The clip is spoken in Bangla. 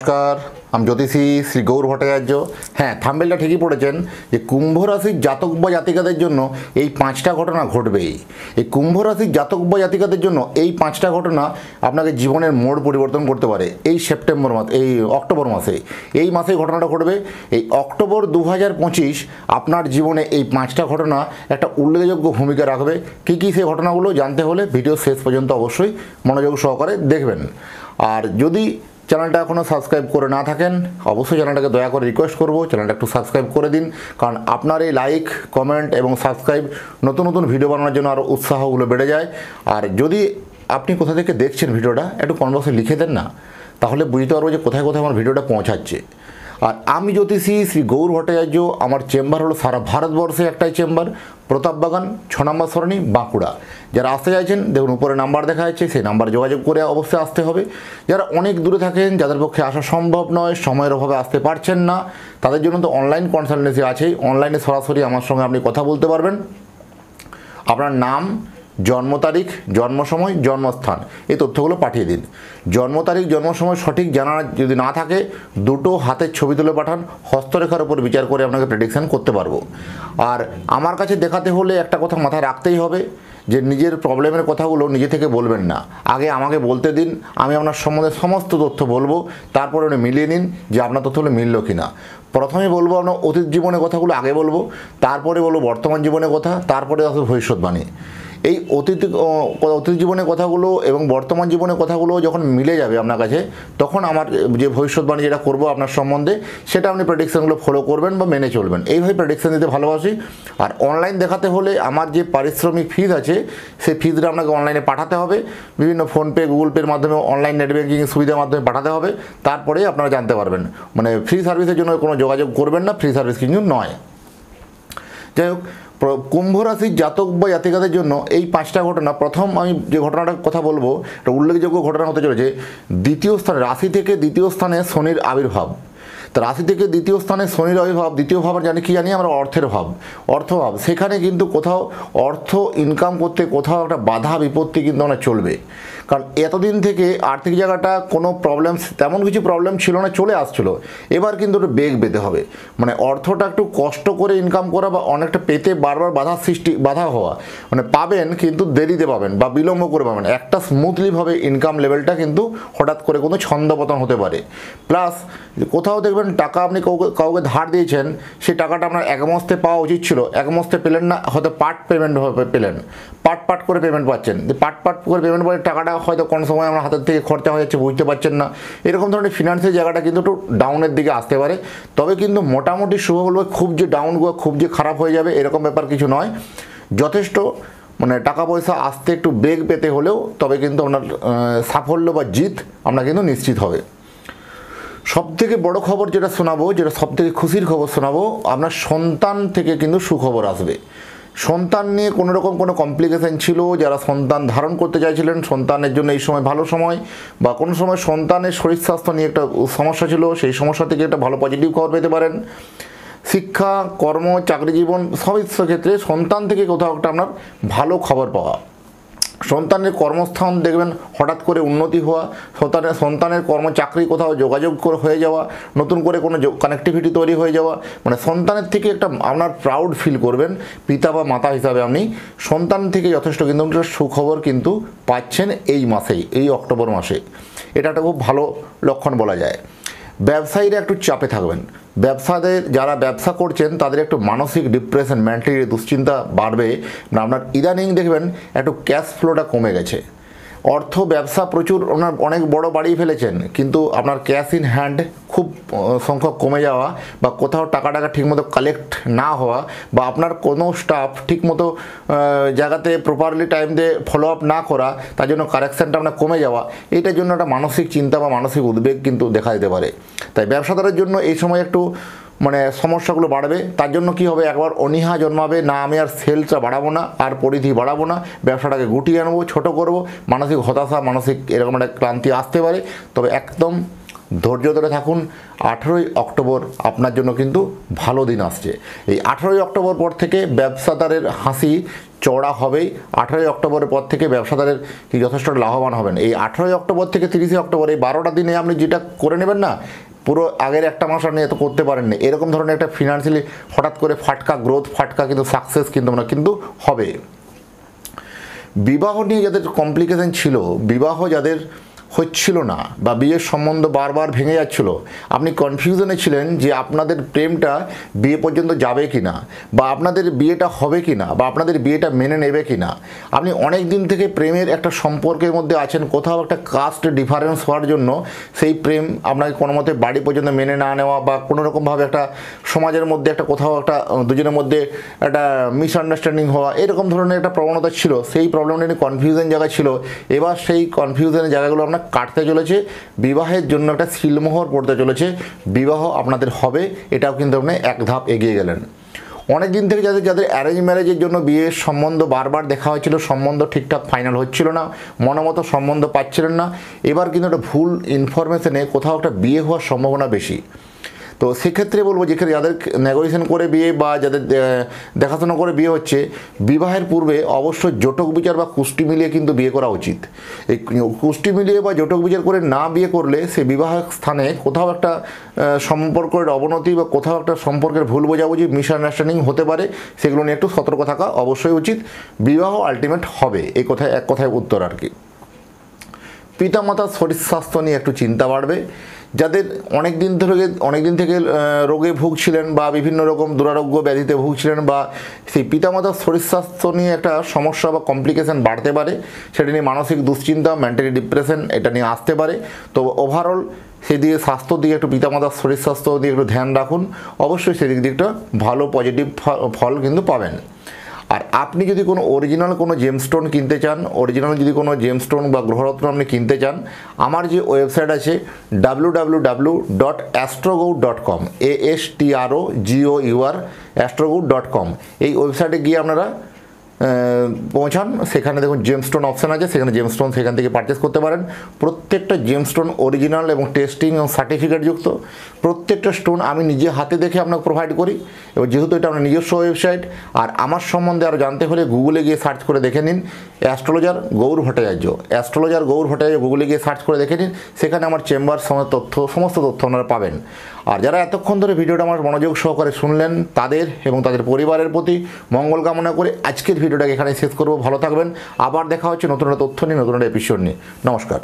নমস্কার, আমি জ্যোতিষী শ্রী গৌর ভট্টাচার্য। হ্যাঁ, থাম্বেলটা ঠিকই পড়েছেন যে কুম্ভ রাশির জাতক বা জাতিকাদের জন্য এই 5টা ঘটনা ঘটবেই। এই কুম্ভ রাশির জাতক বা জাতিকাদের জন্য এই 5টা ঘটনা আপনাকে জীবনের মোড় পরিবর্তন করতে পারে। এই সেপ্টেম্বর মাস, এই অক্টোবর মাসে, এই মাসে ঘটনাটা ঘটবে। এই অক্টোবর 2025 আপনার জীবনে এই 5টা ঘটনা একটা উল্লেখযোগ্য ভূমিকা রাখবে। কী কী সেই ঘটনাগুলো জানতে হলে ভিডিও শেষ পর্যন্ত অবশ্যই মনোযোগ সহকারে দেখবেন। আর যদি চ্যানেলটা এখনও সাবস্ক্রাইব করে না থাকেন, অবশ্যই চ্যানেলটাকে দয়া করে রিকোয়েস্ট করব চ্যানেলটা একটু সাবস্ক্রাইব করে দিন, কারণ আপনার এই লাইক, কমেন্ট এবং সাবস্ক্রাইব নতুন নতুন ভিডিও বানানোর জন্য আরও উৎসাহগুলো বেড়ে যায়। আর যদি আপনি কোথা থেকে দেখছেন ভিডিওটা একটু কমেন্ট বক্সে লিখে দেন না, তাহলে বুঝতে পারবো যে কোথায় কোথায় আমার ভিডিওটা পৌঁছাচ্ছে। আর আমি জ্যোতিষী শ্রী গৌর ভট্টাচার্য, আমার চেম্বার হলো সারা ভারতবর্ষে একটাই চেম্বার, প্রতাপবাগান 6 নম্বর সরণি, বাঁকুড়া। যারা আসতে চাইছেন দেখুন উপরে নাম্বার দেখা যাচ্ছে, সেই নাম্বার যোগাযোগ করে অবশ্যই আসতে হবে। যারা অনেক দূরে থাকেন, যাদের পক্ষে আসা সম্ভব নয়, সময়ের অভাবে আসতে পারছেন না, তাদের জন্য তো অনলাইন কনসালটেন্সি আছেই। অনলাইনে সরাসরি আমার সঙ্গে আপনি কথা বলতে পারবেন। আপনার নাম, জন্ম তারিখ, জন্ম সময়, জন্মস্থান এই তথ্যগুলো পাঠিয়ে দিন। জন্ম তারিখ, জন্ম সময় সঠিক জানা যদি না থাকে, দুটো হাতের ছবি তুলে পাঠান। হস্তরেখার উপর বিচার করে আপনাকে প্রেডিকশান করতে পারবো। আর আমার কাছে দেখাতে হলে একটা কথা মাথায় রাখতেই হবে যে নিজের প্রবলেমের কথাগুলো নিজে থেকে বলবেন না, আগে আমাকে বলতে দিন। আমি আপনার সম্বন্ধে সমস্ত তথ্য বলবো, তারপরে উনি মিলিয়ে নিন যে আপনার তথ্যগুলো মিললো কি না। প্রথমে বলবো আপনার অতীত জীবনের কথাগুলো আগে বলবো, তারপরে বলবো বর্তমান জীবনের কথা, তারপরে আসবে ভবিষ্যৎবাণী। এই অতীত জীবনের কথাগুলো এবং বর্তমান জীবনের কথাগুলো যখন মিলে যাবে আপনার কাছে, তখন আমার যে ভবিষ্যৎবাণী যেটা করবো আপনার সম্বন্ধে, সেটা আপনি প্রেডিকশানগুলো ফলো করবেন বা মেনে চলবেন। এইভাবে প্রেডিকশান দিতে ভালোবাসি। আর অনলাইন দেখাতে হলে আমার যে পারিশ্রমিক ফিজ আছে, সেই ফিজটা আপনাকে অনলাইনে পাঠাতে হবে। বিভিন্ন ফোনপে, গুগল পের মাধ্যমে, অনলাইন নেট ব্যাঙ্কিং সুবিধার মাধ্যমে পাঠাতে হবে। তারপরেই আপনারা জানতে পারবেন। মানে ফ্রি সার্ভিসের জন্য কোনো যোগাযোগ করবেন না, ফ্রি সার্ভিস কিন্তু নয়। যাই হোক, কুম্ভ রাশির জাতক বা জাতিকাদের জন্য এই 5টা ঘটনা, প্রথম আমি যে ঘটনাটার কথা বলবো, একটা উল্লেখযোগ্য ঘটনা হতে চলেছে। দ্বিতীয় স্থানে, রাশি থেকে দ্বিতীয় স্থানে শনির আবির্ভাব। তো রাশি থেকে দ্বিতীয় স্থানে শনির আবির্ভাব, দ্বিতীয় ভাব কি জানি আমরা, অর্থের ভাব, অর্থভাব। সেখানে কিন্তু কোথাও অর্থ ইনকাম করতে কোথাও একটা বাধা বিপত্তি কিন্তু আমরা চলবে। কারণ এতদিন থেকে আর্থিক জায়গাটা কোনো প্রবলেম, তেমন কিছু প্রবলেম ছিল না, চলে আসছিলো। এবার কিন্তু একটু বেগ পেতে হবে। মানে অর্থটা একটু কষ্ট করে ইনকাম করা বা অনেকটা পেতে বারবার বাধা হওয়া, মানে পাবেন কিন্তু দেরিতে পাবেন বা বিলম্ব করে পাবেন। একটা স্মুথলিভাবে ইনকাম লেভেলটা কিন্তু হঠাৎ করে কোনো ছন্দপতন হতে পারে। প্লাস কোথাও দেখবেন টাকা আপনি কাউকে ধার দিয়েছেন, সেই টাকাটা আপনার একমস্তে পাওয়া উচিত ছিল, একমস্তে পেলেন না, হয়তো পার্ট পেমেন্ট পেলেন, পার্ট করে পেমেন্ট পাচ্ছেন। পার্ট করে পেমেন্ট করে টাকাটা হয়তো কোনো সময় আমার হাতের থেকে খরচা হয়ে যাচ্ছে, বুঝতে পারছেন না। এরকম ধরনের ফিনান্সের জায়গাটা কিন্তু একটু ডাউনের দিকে আসতে পারে। তবে কিন্তু মোটামুটি শুভ বলবো, খুব যে ডাউন, খুব যে খারাপ হয়ে যাবে এরকম ব্যাপার কিছু নয়। যথেষ্ট মানে টাকা পয়সা আসতে একটু বেগ পেতে হলেও তবে কিন্তু আপনার সাফল্য বা জিত আপনার কিন্তু নিশ্চিত হবে। সবথেকে বড় খবর যেটা শোনাবো, যেটা সবথেকে খুশির খবর শোনাবো, আপনার সন্তান থেকে কিন্তু সুখবর আসবে। সন্তান নিয়ে কোনো রকম কোনো কমপ্লিকেশন ছিল, যারা সন্তান ধারণ করতে চাইছিলেন, সন্তানের জন্য এই সময় ভালো সময়, বা কোনো সময় সন্তানের শরীর স্বাস্থ্য নিয়ে একটা সমস্যা ছিল, সেই সমস্যা থেকে একটা ভালো পজিটিভ খবর পেতে পারেন। শিক্ষা, কর্ম, চাকরি জীবন সব ক্ষেত্রে সন্তান থেকে কোথাও একটা আপনার ভালো খবর পাওয়া। সন্তানের কর্মস্থান দেখবেন হঠাৎ করে উন্নতি হওয়া, সন্তানের চাকরি কোথাও যোগাযোগ হয়ে যাওয়া, নতুন করে কোনো কানেক্টিভিটি তৈরি হয়ে যাওয়া, মানে সন্তানের থেকে একটা আপনার প্রাউড ফিল করবেন পিতা বা মাতা হিসাবে। আপনি সন্তান থেকে যথেষ্ট কিন্তু সুখবর কিন্তু পাচ্ছেন এই মাসেই, এই অক্টোবর মাসে। এটা একটা খুব ভালো লক্ষণ বলা যায়। ব্যবসায়ীরা একটু চাপে থাকবেন। যারা ব্যবসা করছেন তাদের একটু মানসিক ডিপ্রেশন, মেন্টালি দুশ্চিন্তা বাড়বে। আপনার ইদানিং দেখবেন একটু ক্যাশ ফ্লোটা কমে গেছে। অর্থ ব্যবসা প্রচুর, আপনার অনেক বড় বাড়িয়ে ফেলেছেন, কিন্তু আপনার ক্যাশ ইন হ্যান্ড খুব সংখ্যক কমে যাওয়া, বা কোথাও টাকা ঠিকমতো কালেক্ট না হওয়া, বা আপনার কোনো স্টাফ ঠিকমতো জায়গাতে প্রপারলি টাইম দিয়ে ফলো আপ না করা, তার জন্য কারেকশানটা আপনার কমে যাওয়া, এটার জন্য একটা মানসিক চিন্তা বা মানসিক উদ্বেগ কিন্তু দেখা দিতে পারে। তাই ব্যবসাদারের জন্য এই সময় একটু মানে সমস্যাগুলো বাড়বে। তার জন্য কি হবে, একবার অনীহা জন্মাবে, না আমি আর সেলসটা বাড়াবো না, আর পরিধি বাড়াবো না, ব্যবসাটাকে গুটিয়ে আনবো, ছোটো করবো, মানসিক হতাশা, মানসিক এরকম একটা ক্লান্তি আসতে পারে। তবে একদম ধৈর্য ধরে থাকুন। 18ই অক্টোবর আপনার জন্য কিন্তু ভালো দিন আসছে। এই 18ই অক্টোবর পর থেকে ব্যবসাদারের হাসি চড়া হবেই। 18ই অক্টোবরের পর থেকে ব্যবসাদারের কি যথেষ্ট লাভবান হবেন। এই 18ই অক্টোবর থেকে 30শে অক্টোবর এই 12টা দিনে আপনি যেটা করে নেবেন না, পুরো আগের একটা মাস আপনি এত করতে পারেননি, এরকম ধরনের একটা ফিনান্সিয়ালি হঠাৎ করে ফাটকা গ্রোথ, ফাটকা কিন্তু সাকসেস কিন্তু না কিন্তু হবে। বিবাহ নিয়ে যাদের কমপ্লিকেশন ছিল, বিবাহ যাদের হচ্ছিল না বা বিয়ের সম্বন্ধ বারবার ভেঙে যাচ্ছিল, আপনি কনফিউশনে ছিলেন যে আপনাদের প্রেমটা বিয়ে পর্যন্ত যাবে কি না, বা আপনাদের বিয়েটা হবে কি না, বা আপনাদের বিয়েটা মেনে নেবে কি না। আপনি অনেক দিন থেকে প্রেমের একটা সম্পর্কের মধ্যে আছেন, কোথাও একটা কাস্ট ডিফারেন্স হওয়ার জন্য সেই প্রেম আপনাকে কোনো মতে বাড়ি পর্যন্ত মেনে না নেওয়া, বা কোনো রকমভাবে একটা সমাজের মধ্যে একটা কোথাও একটা দুজনের মধ্যে একটা মিসআন্ডারস্ট্যান্ডিং হওয়া, এরকম ধরনের একটা প্রবণতা ছিল। সেই প্রবলেমটা নিয়ে কনফিউশন জায়গা ছিল। এবার সেই কনফিউশনের জায়গাগুলো আপনার কাটতে চলেছে, বিবাহের জন্য একটা সিলমোহর পড়তে চলেছে, বিবাহ আপনাদের হবে। এটাও কিন্তু আপনি এক ধাপ এগিয়ে গেলেন। অনেক দিন থেকে যাদের অ্যারেঞ্জ ম্যারেজের জন্য বিয়ের সম্বন্ধ বারবার দেখা হয়েছিল, সম্বন্ধ ঠিকঠাক ফাইনাল হচ্ছিল না, মনোমতো সম্বন্ধ পাচ্ছিলেন না, এবার কিন্তু একটা ভুল ইনফরমেশনে কোথাও একটা বিয়ে হওয়ার সম্ভাবনা বেশি। তো সেক্ষেত্রে বলবো, যেখানে যাদের নেগোসিয়েশন করে বিয়ে বা যাদের দেখাশোনা করে বিয়ে হচ্ছে, বিবাহের পূর্বে অবশ্যই জটক বিচার বা কুষ্টি মিলিয়ে কিন্তু বিয়ে করা উচিত। এই কুষ্টি মিলিয়ে বা জটক বিচার করে না বিয়ে করলে সে বিবাহের স্থানে কোথাও একটা সম্পর্কের অবনতি বা কোথাও একটা সম্পর্কের ভুল বোঝাবুঝি, মিসআন্ডারস্ট্যান্ডিং হতে পারে। সেগুলো নিয়ে একটু সতর্ক থাকা অবশ্যই উচিত। বিবাহ আলটিমেট হবে, এই কথায় এক কথায় উত্তর আর কি। পিতামাতার শরীর স্বাস্থ্য নিয়ে একটু চিন্তা বাড়বে। যাদের অনেক দিন থেকে রোগে ভুগছিলেন বা বিভিন্ন রকম দুরারোগ্য ব্যাধিতে ভুগছিলেন, বা সেই পিতামাতার শরীর স্বাস্থ্য নিয়ে একটা সমস্যা বা কমপ্লিকেশান বাড়তে পারে, সেটা নিয়ে মানসিক দুশ্চিন্তা, মেন্টালি ডিপ্রেশন এটা নিয়ে আসতে পারে। তো ওভারঅল সেদিকে স্বাস্থ্য দিকে একটু, পিতামাতার শরীর স্বাস্থ্য দিয়ে একটু ধ্যান রাখুন, অবশ্যই সেদিক দিয়ে একটা ভালো পজিটিভ ফল কিন্তু পাবেন। আর আপনি যদি কোনো অরিজিনাল কোনো জেমস্টোন কিনতে চান, অরিজিনাল যদি কোনো জেমস্টোন বা গ্রহরত্ন আপনি কিনতে চান, আমার যে ওয়েবসাইট আছে www.astrogoud.com, ASTROGOUR astrogoud.com, এই ওয়েবসাইটে গিয়ে আপনারা পৌঁছান। সেখানে দেখুন জেমস্টোন অপশান আছে, সেখানে জেমস্টোন সেখান থেকে পারচেস করতে পারেন। প্রত্যেকটা জেমস্টোন অরিজিনাল এবং টেস্টিং এবং সার্টিফিকেটযুক্ত। প্রত্যেকটা স্টোন আমি নিজে হাতে দেখে আপনাকে প্রোভাইড করি, এবং যেহেতু এটা আমার নিজস্ব ওয়েবসাইট। আর আমার সম্বন্ধে আরও জানতে হলে গুগলে গিয়ে সার্চ করে দেখে নিন অ্যাস্ট্রোলজার গৌর ভট্টাচার্য, অ্যাস্ট্রোলজার গৌর ভট্টাচার্য গুগলে গিয়ে সার্চ করে দেখে নিন। সেখানে আমার চেম্বার সমস্ত তথ্য আপনারা পাবেন। আর যারা এতক্ষণ ধরে ভিডিওটা আমার মনোযোগ সহকারে শুনলেন, তাদের এবং তাদের পরিবারের প্রতি মঙ্গল কামনা করে আজকের ভিডিওটাকে এখানে শেষ করব। ভালো থাকবেন। আবার দেখা হচ্ছে নতুন একটা তথ্য নিয়ে, নতুন একটা এপিসোড নিয়ে। নমস্কার।